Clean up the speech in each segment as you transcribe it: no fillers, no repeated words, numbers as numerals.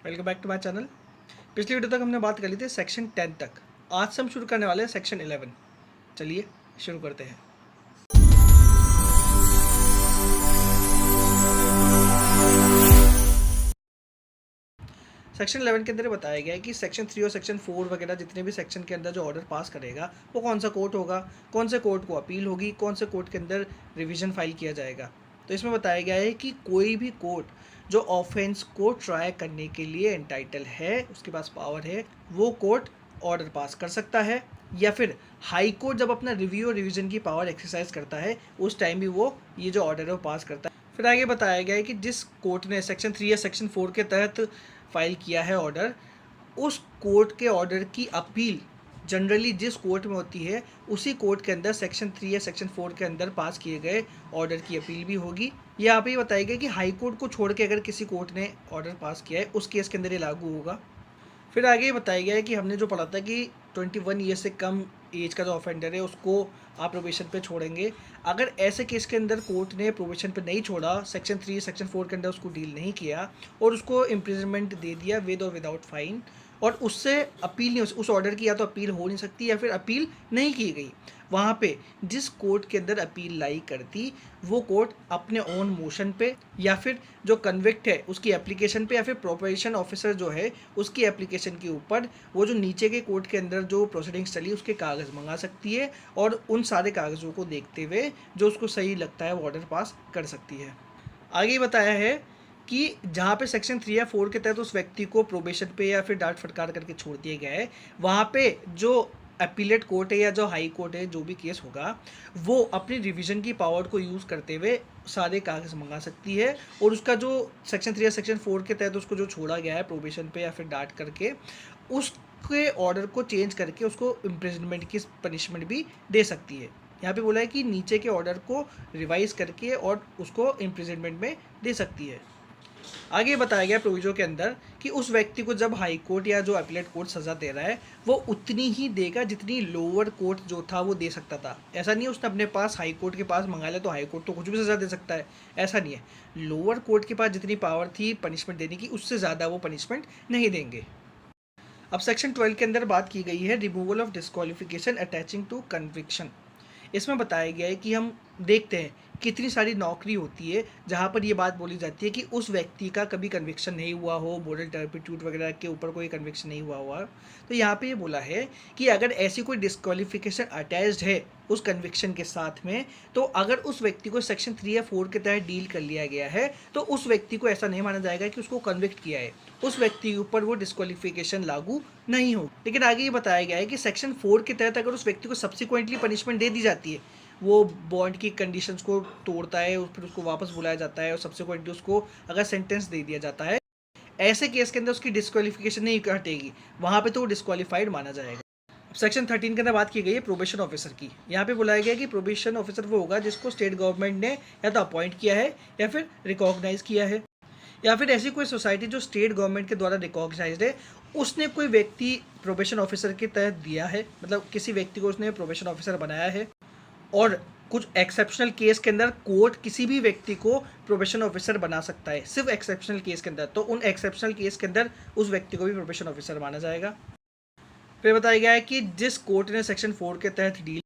Welcome back to my channel. पिछली video तक हमने बात कर ली थी सेक्शन 10 तक। आज से हम शुरू करने वाले हैं सेक्शन 11। चलिए शुरू करते हैं। सेक्शन 11 के अंदर बताया गया है कि सेक्शन 3 और सेक्शन 4 वगैरह जितने भी सेक्शन के अंदर जो ऑर्डर पास करेगा वो कौन सा कोर्ट होगा, कौन से कोर्ट को अपील होगी, कौन से कोर्ट के अंदर रिवीजन फाइल किया जाएगा। तो इसमें बताया गया है कि कोई भी कोर्ट जो ऑफेंस को ट्राई करने के लिए एंटाइटल है, उसके पास पावर है, वो कोर्ट ऑर्डर पास कर सकता है। या फिर हाई कोर्ट जब अपना रिव्यू और रिवीजन की पावर एक्सरसाइज करता है उस टाइम भी वो ये जो ऑर्डर है वो पास करता है। फिर आगे बताया गया है कि जिस कोर्ट ने सेक्शन 3 या सेक्शन 4 के तहत फाइल किया है ऑर्डर, उस कोर्ट के ऑर्डर की अपील जनरली जिस कोर्ट में होती है उसी कोर्ट के अंदर सेक्शन 3 या सेक्शन 4 के अंदर पास किए गए ऑर्डर की अपील भी होगी। यहाँ पे ही बताया गया कि हाई कोर्ट को छोड़ के अगर किसी कोर्ट ने ऑर्डर पास किया है उस केस के अंदर ये लागू होगा। फिर आगे बताया गया है कि हमने जो पढ़ा था कि 21 ईयर से कम एज का जो ऑफेंडर है उसको आप प्रोबेशन पे छोड़ेंगे। अगर ऐसे केस के अंदर कोर्ट ने प्रोबेशन पे नहीं छोड़ा, सेक्शन 3 सेक्शन 4 के अंदर उसको डील नहीं किया और उसको इम्प्रिजनमेंट दे दिया विद और विदाउट फाइन, और उससे अपील नहीं, उस ऑर्डर की या तो अपील हो नहीं सकती या फिर अपील नहीं की गई, वहाँ पे जिस कोर्ट के अंदर अपील लाई करती वो कोर्ट अपने ओन मोशन पे या फिर जो कन्विक्ट है उसकी एप्लीकेशन पे या फिर प्रोबेशन ऑफिसर जो है उसकी एप्लीकेशन के ऊपर वो जो नीचे के कोर्ट के अंदर जो प्रोसीडिंग्स चली उसके कागज़ मंगा सकती है और उन सारे कागज़ों को देखते हुए जो उसको सही लगता है वो ऑर्डर पास कर सकती है। आगे बताया है कि जहाँ पे सेक्शन 3 या 4 के तहत उस व्यक्ति को प्रोबेशन पे या फिर डांट फटकार करके छोड़ दिया गया है, वहाँ पे जो अपीलेट कोर्ट है या जो हाई कोर्ट है, जो भी केस होगा, वो अपनी रिवीजन की पावर को यूज़ करते हुए सारे कागज़ मंगा सकती है और उसका जो सेक्शन 3 या सेक्शन 4 के तहत उसको जो छोड़ा गया है प्रोबेशन पे या फिर डांट करके, उसके ऑर्डर को चेंज करके उसको इम्प्रिजनमेंट की पनिशमेंट भी दे सकती है। यहाँ पे बोला है कि नीचे के ऑर्डर को रिवाइज करके और उसको इम्प्रिजनमेंट में दे सकती है। आगे बताया गया प्रोविजो के अंदर कि उस व्यक्ति को जब हाई कोर्ट या जो अपीलेट कोर्ट सज़ा दे रहा है वो उतनी ही देगा जितनी लोअर कोर्ट जो था वो दे सकता था। ऐसा नहीं है उसने अपने पास हाई कोर्ट के पास मंगा लिया तो हाई कोर्ट तो कुछ भी सज़ा दे सकता है, ऐसा नहीं है। लोअर कोर्ट के पास जितनी पावर थी पनिशमेंट देने की उससे ज़्यादा वो पनिशमेंट नहीं देंगे। अब सेक्शन 12 के अंदर बात की गई है removal of disqualification attaching to conviction. इसमें बताया गया है कि हम देखते हैं कितनी सारी नौकरी होती है जहाँ पर ये बात बोली जाती है कि उस व्यक्ति का कभी कन्विक्शन नहीं हुआ हो, मोरल टर्पिट्यूड वगैरह के ऊपर कोई कन्विक्शन नहीं हुआ। तो यहाँ पे ये बोला है कि अगर ऐसी कोई डिस्क्वालिफिकेशन अटैच्ड है उस कन्विक्शन के साथ में, तो अगर उस व्यक्ति को सेक्शन 3 या 4 के तहत डील कर लिया गया है तो उस व्यक्ति को ऐसा नहीं माना जाएगा कि उसको कन्विक्ट किया है, उस व्यक्ति के ऊपर वो डिस्क्वालिफिकेशन लागू नहीं हो। लेकिन आगे ये बताया गया है कि सेक्शन 4 के तहत अगर उस व्यक्ति को सब्सिक्वेंटली पनिशमेंट दे दी जाती है, वो बॉन्ड की कंडीशंस को तोड़ता है, फिर उसको वापस बुलाया जाता है और सब्सिक्वेंटली उसको अगर सेंटेंस दे दिया जाता है, ऐसे केस के अंदर उसकी डिस्क्वालिफिकेशन नहीं हटेगी, वहाँ पे तो वो डिस्क्वालीफाइड माना जाएगा। सेक्शन 13 के अंदर बात की गई है प्रोबेशन ऑफिसर की। यहाँ पे बुलाया गया कि प्रोबेशन ऑफिसर वो होगा जिसको स्टेट गवर्नमेंट ने या तो अपॉइंट किया है या फिर रिकॉग्नाइज किया है, या फिर ऐसी कोई सोसाइटी जो स्टेट गवर्नमेंट के द्वारा रिकॉग्नाइज्ड है, उसने कोई व्यक्ति प्रोबेशन ऑफिसर के तहत दिया है, मतलब किसी व्यक्ति को उसने प्रोबेशन ऑफिसर बनाया है। और कुछ एक्सेप्शनल केस के अंदर कोर्ट किसी भी व्यक्ति को प्रोबेशन ऑफिसर बना सकता है, सिर्फ एक्सेप्शनल केस के अंदर, तो उन एक्सेप्शनल केस के अंदर उस व्यक्ति को भी प्रोबेशन ऑफिसर माना जाएगा। फिर बताया गया है कि जिस कोर्ट ने सेक्शन 4 के तहत डील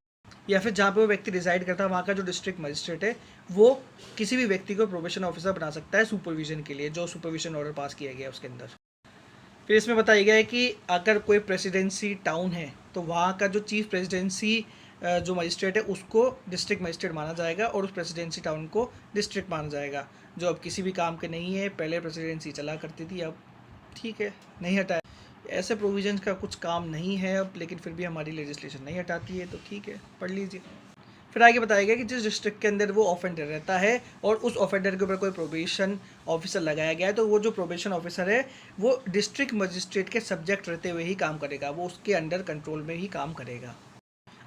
या फिर जहाँ पे वो व्यक्ति रिजाइड करता है वहाँ का जो डिस्ट्रिक्ट मजिस्ट्रेट है वो किसी भी व्यक्ति को प्रोबेशन ऑफिसर बना सकता है सुपरविजन के लिए, जो सुपरविजन ऑर्डर पास किया गया उसके अंदर। फिर इसमें बताया गया है कि अगर कोई प्रेसिडेंसी टाउन है तो वहाँ का जो चीफ प्रेसिडेंसी जो मजिस्ट्रेट है उसको डिस्ट्रिक्ट मजिस्ट्रेट माना जाएगा और उस प्रेसिडेंसी टाउन को डिस्ट्रिक्ट माना जाएगा, जो अब किसी भी काम के नहीं है। पहले प्रेसिडेंसी चला करती थी, अब ठीक है नहीं हटाया, ऐसे प्रोविजंस का कुछ काम नहीं है अब, लेकिन फिर भी हमारी लेजिस्लेशन नहीं हटाती है तो ठीक है, पढ़ लीजिए। फिर आगे बताया गया कि जिस डिस्ट्रिक्ट के अंदर वो ऑफेंडर रहता है और उस ऑफेंडर के ऊपर कोई प्रोबेशन ऑफिसर लगाया गया है तो वो जो प्रोबेशन ऑफिसर है वो डिस्ट्रिक्ट मजिस्ट्रेट के सब्जेक्ट रहते हुए ही काम करेगा, वो उसके अंडर कंट्रोल में ही काम करेगा।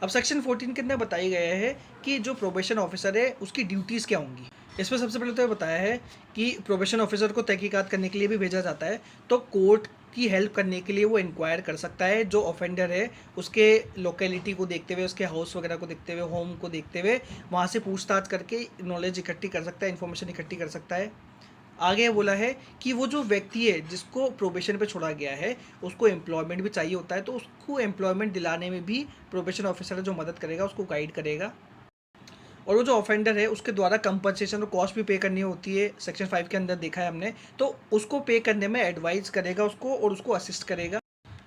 अब सेक्शन 14 के अंदर बताया गया है कि जो प्रोबेशन ऑफिसर है उसकी ड्यूटीज़ क्या होंगी। इसमें सबसे पहले तो बताया है कि प्रोबेशन ऑफिसर को तहकीकात करने के लिए भी भेजा जाता है, तो कोर्ट की हेल्प करने के लिए वो इंक्वायर कर सकता है जो ऑफेंडर है उसके लोकेलिटी को देखते हुए, उसके हाउस वगैरह को देखते हुए, होम को देखते हुए वहाँ से पूछताछ करके नॉलेज इकट्ठी कर सकता है, इन्फॉर्मेशन इकट्ठी कर सकता है। आगे बोला है कि वो जो व्यक्ति है जिसको प्रोबेशन पे छोड़ा गया है उसको एम्प्लॉयमेंट भी चाहिए होता है, तो उसको एम्प्लॉयमेंट दिलाने में भी प्रोबेशन ऑफिसर है जो मदद करेगा, उसको गाइड करेगा। और वो जो ऑफेंडर है उसके द्वारा कंपनसेशन और कॉस्ट भी पे करनी होती है, सेक्शन 5 के अंदर देखा है हमने, तो उसको पे करने में एडवाइस करेगा उसको और उसको असिस्ट करेगा।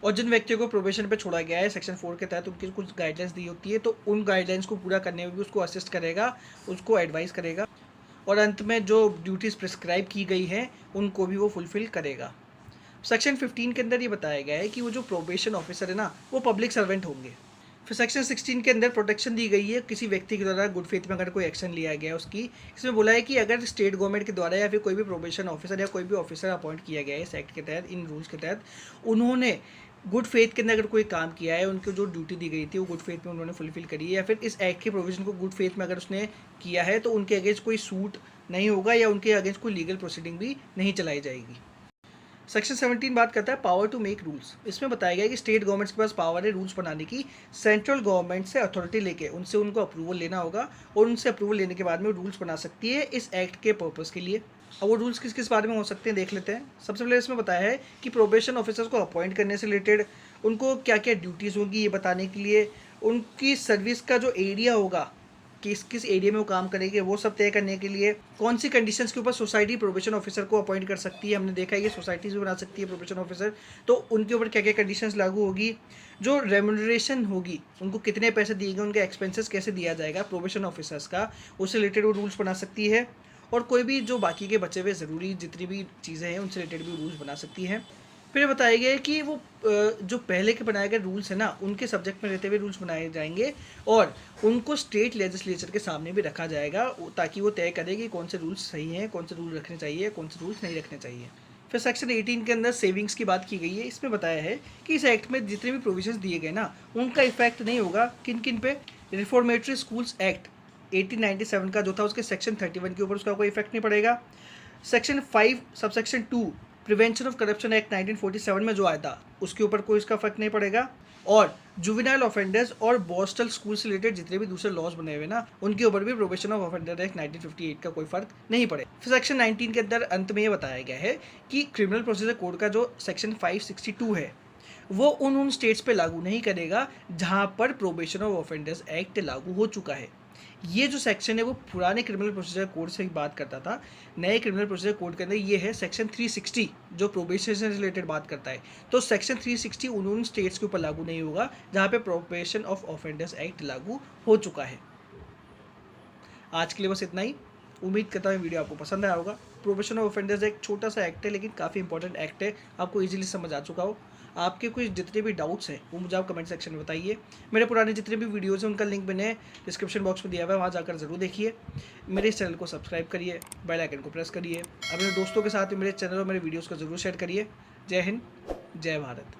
और जिन व्यक्तियों को प्रोबेशन पे छोड़ा गया है सेक्शन 4 के तहत उनकी कुछ गाइडलाइंस दी होती है, तो उन गाइडलाइंस को पूरा करने में भी उसको असिस्ट करेगा, उसको एडवाइस करेगा। और अंत में जो ड्यूटीज़ प्रिस्क्राइब की गई हैं उनको भी वो फुलफ़िल करेगा। सेक्शन 15 के अंदर ये बताया गया है कि वो जो प्रोबेशन ऑफिसर है ना वो पब्लिक सर्वेंट होंगे। फिर सेक्शन 16 के अंदर प्रोटेक्शन दी गई है किसी व्यक्ति के द्वारा गुड फेथ में अगर कोई एक्शन लिया गया है उसकी। इसमें बोला है कि अगर स्टेट गवर्नमेंट के द्वारा या फिर कोई भी प्रोबेशन ऑफिसर या कोई भी ऑफिसर अपॉइंट किया गया है इस एक्ट के तहत, इन रूल्स के तहत, उन्होंने गुड फेथ के अंदर अगर कोई काम किया है, उनको जो ड्यूटी दी गई थी वो गुड फेथ में उन्होंने फुलफिल करी है, या फिर इस एक्ट के प्रोविजन को गुड फेथ में अगर उसने किया है, तो उनके अगेंस्ट कोई सूट नहीं होगा या उनके अगेंस्ट कोई लीगल प्रोसीडिंग भी नहीं चलाई जाएगी। सेक्शन 17 बात करता है पावर टू मेक रूल्स। इसमें बताया गया है कि स्टेट गवर्नमेंट्स के पास पावर है रूल्स बनाने की, सेंट्रल गवर्नमेंट से अथॉरिटी लेके उनसे उनको अप्रूवल लेना होगा और उनसे अप्रूवल लेने के बाद में रूल्स बना सकती है इस एक्ट के पर्पस के लिए। अब वो रूल्स किस किस बारे में हो सकते हैं देख लेते हैं। सबसे पहले इसमें बताया है कि प्रोबेशन ऑफिसर्स को अपॉइंट करने से रिलेटेड उनको क्या क्या ड्यूटीज़ होंगी ये बताने के लिए, उनकी सर्विस का जो एरिया होगा, किस किस एरिया में वो काम करेंगे वो सब तय करने के लिए, कौन सी कंडीशंस के ऊपर सोसाइटी प्रोबेशन ऑफिसर को अपॉइंट कर सकती है, हमने देखा है ये सोसाइटीज़ भी बना सकती है प्रोबेशन ऑफिसर, तो उनके ऊपर क्या क्या कंडीशंस लागू होगी, जो रेम्यूनरेशन होगी उनको कितने पैसे दिए गए, उनके एक्सपेंसेस कैसे दिया जाएगा प्रोबेशन ऑफिसर्स का, उससे रिलेटेड वो रूल्स बना सकती है। और कोई भी जो बाकी के बचे हुए ज़रूरी जितनी भी चीज़ें हैं उनसे रिलेटेड भी रूल्स बना सकती है। फिर बताया गया है कि वो जो पहले के बनाए गए रूल्स हैं ना उनके सब्जेक्ट में रहते हुए रूल्स बनाए जाएंगे और उनको स्टेट लेजिस्लेचर के सामने भी रखा जाएगा ताकि वो तय करे कि कौन से रूल्स सही हैं, कौन से रूल रखने चाहिए, कौन से रूल्स नहीं रखने चाहिए। फिर सेक्शन 18 के अंदर सेविंग्स की बात की गई है। इसमें बताया है कि इस एक्ट में जितने भी प्रोविजंस दिए गए ना उनका इफेक्ट नहीं होगा किन किन पे। रिफॉर्मेटरी स्कूल्स एक्ट 1897 का जो था उसके सेक्शन 31 के ऊपर उसका कोई इफेक्ट नहीं पड़ेगा। Section 5 subsection 2 prevention of corruption act 1947 में जो आया था उसके ऊपर कोई इसका फर्क नहीं पड़ेगा। और जुवेनाइल ऑफेंडर्स और बॉस्टल स्कूल से रिलेटेड जितने भी दूसरे लॉज बने हुए ना उनके ऊपर भी प्रोबेशन ऑफ ऑफेंडर एक्ट 1958 का कोई फर्क नहीं पड़े। फिर सेक्शन 19 के अंदर अंत में ये बताया गया है कि क्रिमिनल प्रोसीजर कोड का जो सेक्शन 562 है वो उन स्टेट्स पे लागू नहीं करेगा जहां पर प्रोबेशन ऑफ ऑफेंडर्स एक्ट लागू हो चुका है। ये जो सेक्शन है वो पुराने क्रिमिनल प्रोसीजर कोड से ही बात करता था, नए क्रिमिनल प्रोसीजर कोड के अंदर ये है सेक्शन 360 जो प्रोबेशन से रिलेटेड बात करता है। तो सेक्शन 360 उन स्टेट्स के ऊपर लागू नहीं होगा जहाँ पे प्रोबेशन ऑफ ऑफेंडर्स एक्ट लागू हो चुका है। आज के लिए बस इतना ही। उम्मीद करता हूँ वीडियो आपको पसंद आया होगा। प्रोबेशन ऑफ ऑफेंडर्स एक छोटा सा एक्ट है लेकिन काफ़ी इंपॉर्टेंट एक्ट है, आपको इजीली समझ आ चुका हो। आपके कुछ जितने भी डाउट्स हैं वो मुझे आप कमेंट सेक्शन में बताइए। मेरे पुराने जितने भी वीडियोज़ हैं उनका लिंक मैंने डिस्क्रिप्शन बॉक्स में दिया हुआ है, वहाँ जाकर ज़रूर देखिए। मेरे इस चैनल को सब्सक्राइब करिए, बेल आइकन को प्रेस करिए, अपने दोस्तों के साथ मेरे चैनल और मेरे वीडियोज़ को ज़रूर शेयर करिए। जय हिंद, जय भारत।